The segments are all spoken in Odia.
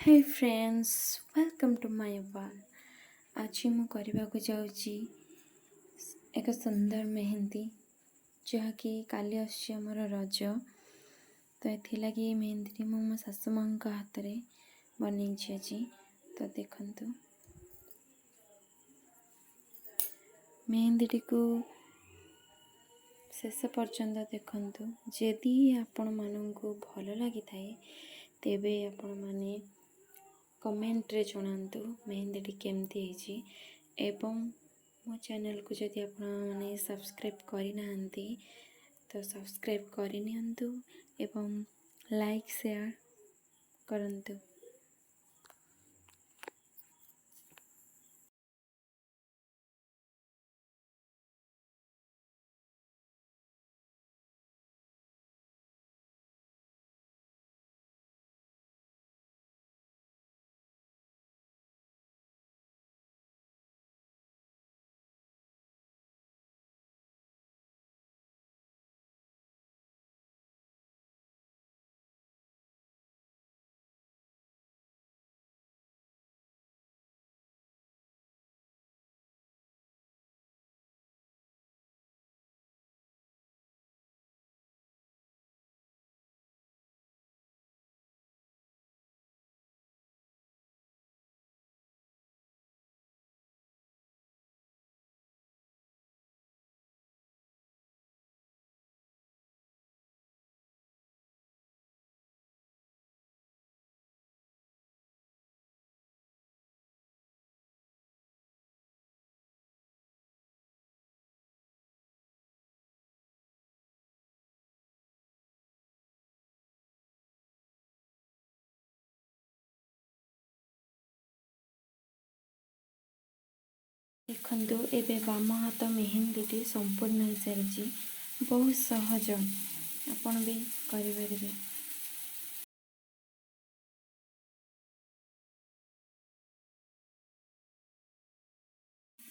Hey friends, welcome to my wall. आज ମୁଁ କରିବାକୁ ଯାଉଛି ଏକ ସୁନ୍ଦର ମେହେନ୍ଦି, ଯାହାକି କାଲି ଆସୁଛି ଆମର ରଜ। ତ ଏଥିଲାଗି ମେହେନ୍ଦିଟି ମୁଁ ମୋ ଶାଶୁ ମାଙ୍କ ହାତରେ ବନେଇଛି ଆଜି। ତ ଦେଖନ୍ତୁ, ମେହେନ୍ଦିଟିକୁ ଶେଷ ପର୍ଯ୍ୟନ୍ତ ଦେଖନ୍ତୁ। ଯଦି ଆପଣମାନଙ୍କୁ ଭଲ ଲାଗିଥାଏ ତେବେ ଆପଣମାନେ କମେଣ୍ଟରେ ଜଣାନ୍ତୁ ମେହେନ୍ଦିଟି କେମିତି ହେଇଛି। ଏବଂ ମୋ ଚ୍ୟାନେଲକୁ ଯଦି ଆପଣମାନେ ସବସ୍କ୍ରାଇବ୍ କରିନାହାନ୍ତି ତ ସବସ୍କ୍ରାଇବ୍ କରିନିଅନ୍ତୁ ଏବଂ ଲାଇକ୍ ସେୟାର କରନ୍ତୁ। ଦେଖନ୍ତୁ, ଏବେ ବାମ ହାତ ମେହେନ୍ଦିଟି ସମ୍ପୂର୍ଣ୍ଣ ହୋଇସାରିଛି। ବହୁତ ସହଜ, ଆପଣ ବି କରିପାରିବେ।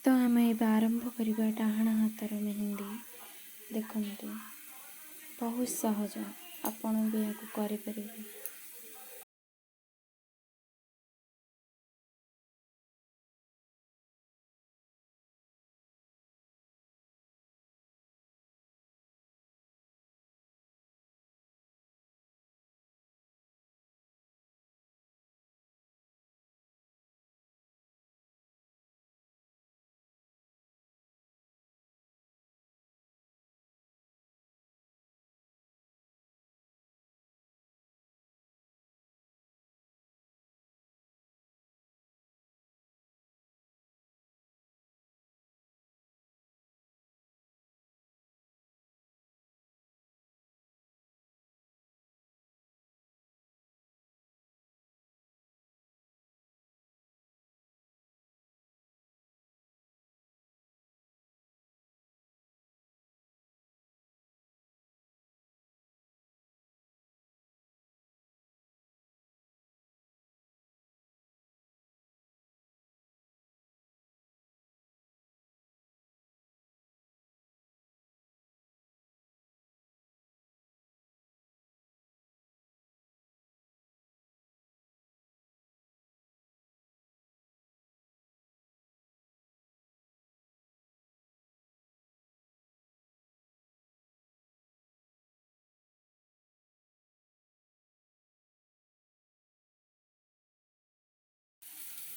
ତ ଆମେ ଏବେ ଆରମ୍ଭ କରିବା ଡାହାଣ ହାତର ମେହେନ୍ଦି। ଦେଖନ୍ତୁ, ବହୁତ ସହଜ, ଆପଣ ବି ଏହାକୁ କରିପାରିବେ।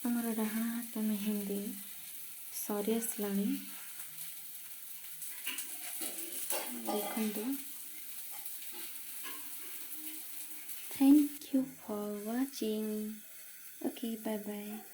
ଆମର ଡାହାଣ ହାତ ମେହେନ୍ଦି ସରି ଆସିଲାଣି। ଦେଖନ୍ତୁ। Thank you for watching. Okay, bye bye.